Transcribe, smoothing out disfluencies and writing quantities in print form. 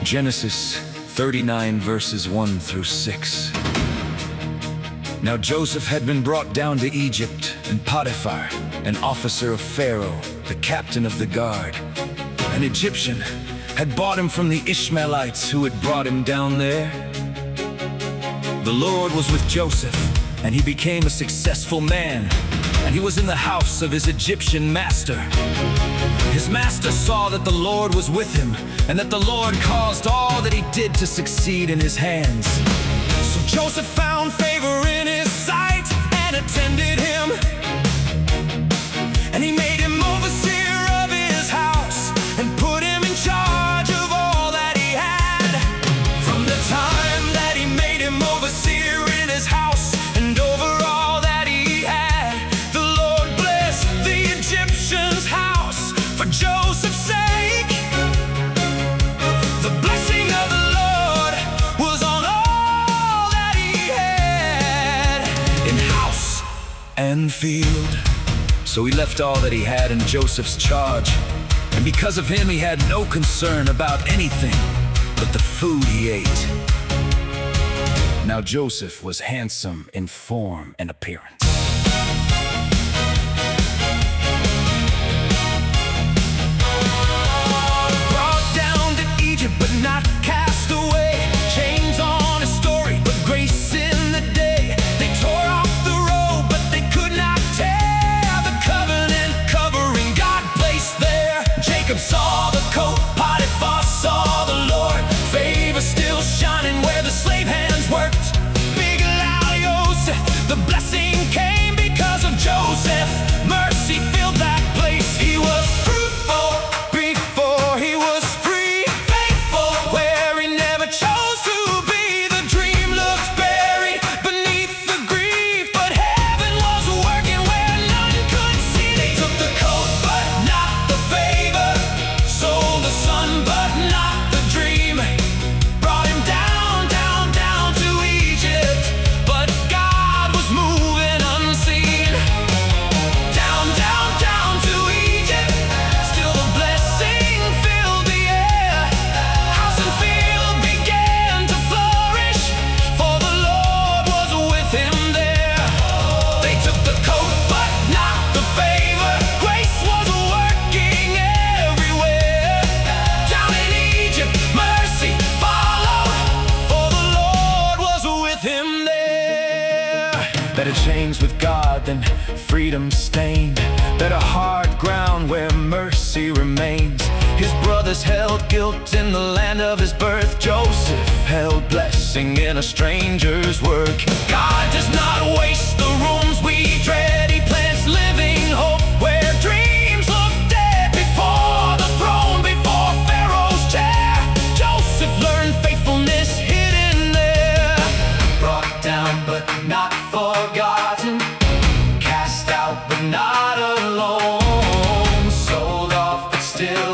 Genesis 39 verses 1 through 6. Now Joseph had been brought down to Egypt, and Potiphar, an officer of Pharaoh, the captain of the guard, an Egyptian, had bought him from the Ishmaelites who had brought him down there. The Lord was with Joseph, and he became a successful man, and he was in the house of his Egyptian master. His master saw that the Lord was with him, and that the Lord caused all that he did to succeed in his hands. So Joseph found favor in his sight and attended him, and he made him overseer of his house and put him in charge of all that he had. From the time that he made him overseer in his house and over all that he had, the Lord blessed the Egyptian's house for Joseph's sake. The blessing of the Lord was on all that he had in house and field. So he left all that he had in Joseph's charge, and because of him he had no concern about anything but the food he ate. Now Joseph was handsome in form and appearance. Brought down to Egypt but not cast away, chains on his story but grace in the day. They tore off the robe but they could not tear the covenant covering God placed there. Jacob saw the coat, Potiphar saw the Lord, favor still shining where the slave hands worked. Big loud Joseph, the blessing came because of Joseph. Mercy filled that place. He was fruitful before he was free, faithful where he never chose to be. The dream looked buried beneath the grief, but heaven was working where none could see. They took the coat but not the favor, sold the son but not the dream, brought him down, down, down to Egypt, but God was moving unseen. Down, down, down to Egypt, still the blessing filled the air. House and field began to flourish, for the Lord was with him there. They took the coat but not the favor, grace was working everywhere. Down in Egypt, mercy followed, for the Lord was with him there. Better chains with God than freedom stained, better hard ground where mercy remains. His brothers held guilt in the land of his birth, Joseph held blessing in a stranger's work. God does not waste the rooms we dread, he plants living hope where dreams look dead. Before the throne, before Pharaoh's chair, Joseph learned faithfulness hidden there. Brought down but not forgotten, cast out but not alone, sold off but still